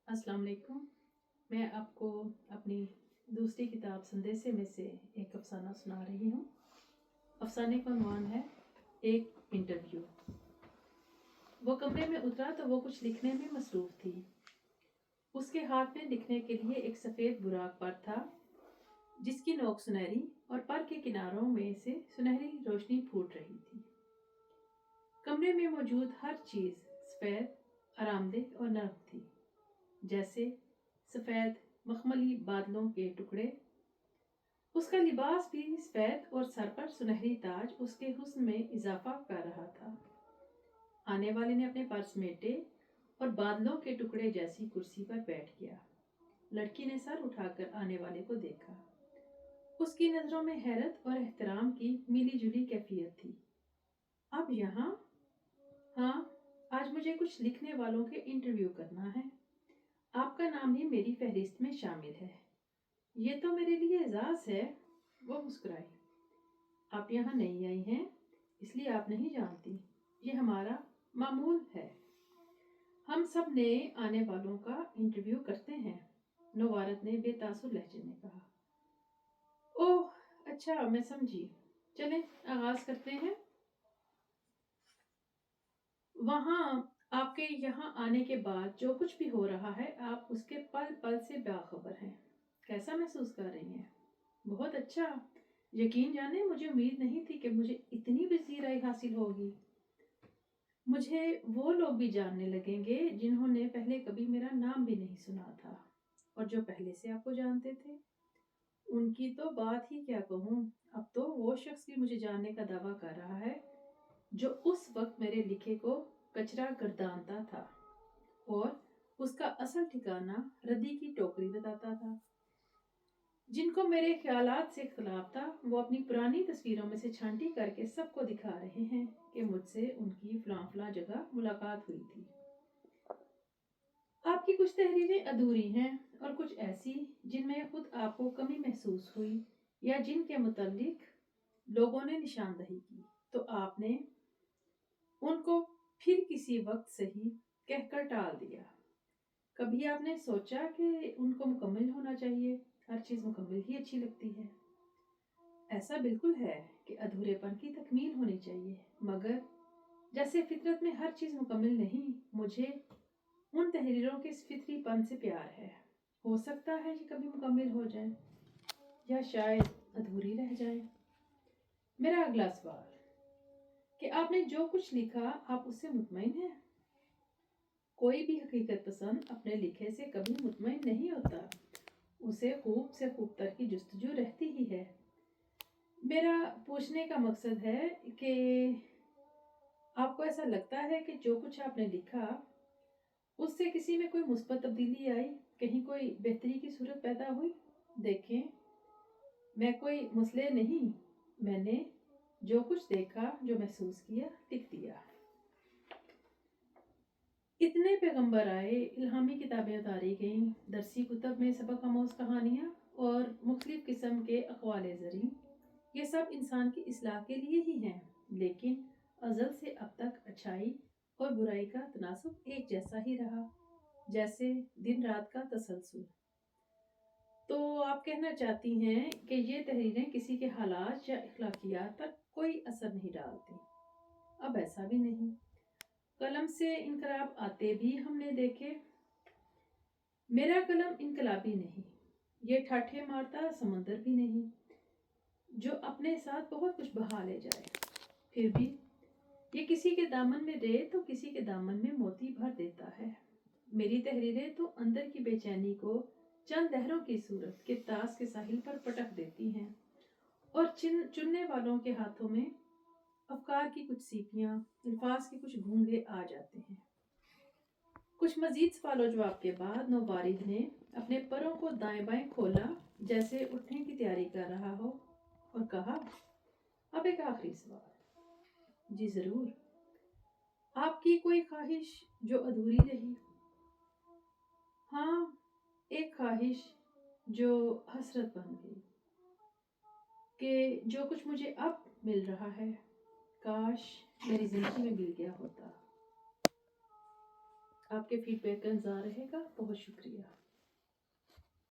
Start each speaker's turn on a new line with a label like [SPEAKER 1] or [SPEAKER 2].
[SPEAKER 1] अस्सलाम वालेकुम। मैं आपको अपनी दूसरी किताब संदेशे में से एक अफसाना सुना रही हूँ। अफसाने का उन्वान है एक इंटरव्यू। वो कमरे में उतरा तो वो कुछ लिखने में मसरूफ़ थी। उसके हाथ में लिखने के लिए एक सफ़ेद बुराक पर था जिसकी नोक सुनहरी और पर के किनारों में से सुनहरी रोशनी फूट रही थी। कमरे में मौजूद हर चीज़ सफ़ेद, आरामदेह और नरम थी, जैसे सफ़ेद मखमली बादलों के टुकड़े। उसका लिबास भी सफ़ेद और सर पर सुनहरी ताज उसके हुस्न में इजाफा कर रहा था। आने वाले ने अपने पर्स समेटे और बादलों के टुकड़े जैसी कुर्सी पर बैठ गया। लड़की ने सर उठाकर आने वाले को देखा। उसकी नज़रों में हैरत और एहतराम की मिली जुली कैफियत थी। अब यहाँ? हाँ, आज मुझे कुछ लिखने वालों के इंटरव्यू करना है। आपका नाम भी मेरी फहरिस्त में शामिल है। ये तो मेरे लिए एजाज़ है। वो मुस्कुराई। आप यहाँ नई आई हैं, इसलिए आप नहीं जानती। ये हमारा मामूल है। हम सब नए आने वालों का इंटरव्यू करते हैं, नवारत ने बेतासुर लहजे में कहा। ओह अच्छा, मैं समझी। चलें आगाज करते हैं। वहाँ आपके यहाँ आने के बाद जो कुछ भी हो रहा है, आप उसके पल पल से बाखबर हैं। कैसा महसूस कर रही हैं? बहुत अच्छा। यकीन जाने मुझे उम्मीद नहीं थी कि मुझे इतनी पजीराई हासिल होगी। मुझे वो लोग भी जानने लगेंगे जिन्होंने पहले कभी मेरा नाम भी नहीं सुना था, और जो पहले से आपको जानते थे उनकी तो बात ही क्या कहूँ। अब तो वो शख्स भी मुझे जानने का दावा कर रहा है जो उस वक्त मेरे लिखे को कचरा गर्दानता था और उसका असल ठिकाना रद्दी की टोकरी बताता था। जिनको मेरे ख्यालात से इख्तलाफ था, वो अपनी पुरानी तस्वीरों में से छांटी करके सबको दिखा रहे हैं कि मुझसे उनकी फलां जगह मुलाकात हुई थी। आपकी कुछ तहरीरें अधूरी हैं और कुछ ऐसी जिनमें खुद आपको कमी महसूस हुई या जिनके मुतालिक लोगों ने निशानदही की, तो आपने उनको फिर किसी वक्त सही कहकर टाल दिया। कभी आपने सोचा कि उनको मुकम्मल होना चाहिए? हर चीज़ मुकम्मल ही अच्छी लगती है। ऐसा बिल्कुल है कि अधूरेपन की तकमील होनी चाहिए, मगर जैसे फितरत में हर चीज़ मुकम्मल नहीं, मुझे उन तहरीरों के फितरीपन से प्यार है। हो सकता है कि कभी मुकम्मल हो जाए या शायद अधूरी रह जाए। मेरा अगला सवाल कि आपने जो कुछ लिखा, आप उससे मुतमईन हैं? कोई भी हकीकत पसंद अपने लिखे से कभी मुतमईन नहीं होता। उसे खूब से खूब तर की जुस्तजू रहती ही है। मेरा पूछने का मकसद है कि आपको ऐसा लगता है कि जो कुछ आपने लिखा उससे किसी में कोई मुस्बत तब्दीली आई, कहीं कोई बेहतरी की सूरत पैदा हुई? देखें, मैं कोई मुसले नहीं, मैंने जो कुछ देखा, जो महसूस किया, लिख दिया। इतने पैगंबर आए, इल्हामी किताबें उतारी गईं, दरसी कुतब में सबक आमोज कहानियाँ और मुख्तलिफ किस्म के अक़वाल ज़री, ये सब इंसान की इस्लाह के लिए ही हैं। लेकिन अज़ल से अब तक अच्छाई और बुराई का तनासुब एक जैसा ही रहा, जैसे दिन रात का तसलसल। तो आप कहना चाहती हैं कि ये तहरीरें किसी के हालात या अखलाकियात पर कोई असर नहीं डालती? अब ऐसा भी नहीं। कलम से इनकलाब आते भी हमने देखे। मेरा कलम इनकलाबी नहीं, ये ठाठे मारता समंदर भी नहीं जो अपने साथ बहुत कुछ बहा ले जाए। फिर भी ये किसी के दामन में रेत तो किसी के दामन में मोती भर देता है। मेरी तहरीरें तो अंदर की बेचैनी को चंद लहरों की सूरत के तास के साहिल पर पटक देती हैं, और चुनने वालों के हाथों में अफकार की कुछ सीपियाँ, अल्फाज के कुछ घूंघे आ जाते हैं। कुछ मजीद सवालों जवाब के बाद नौवारिद ने अपने परों को दाएं बाएं खोला, जैसे उठने की तैयारी कर रहा हो, और कहा, अब एक आखिरी सवाल। जी जरूर। आपकी कोई ख्वाहिश जो अधूरी रही? हाँ, एक ख्वाहिश जो हसरत बन गई कि जो कुछ मुझे अब मिल रहा है, काश मेरी जिंदगी में मिल गया होता। آپ کے فیڈ بیک کا انتظار رہے گا. بہت شکریہ.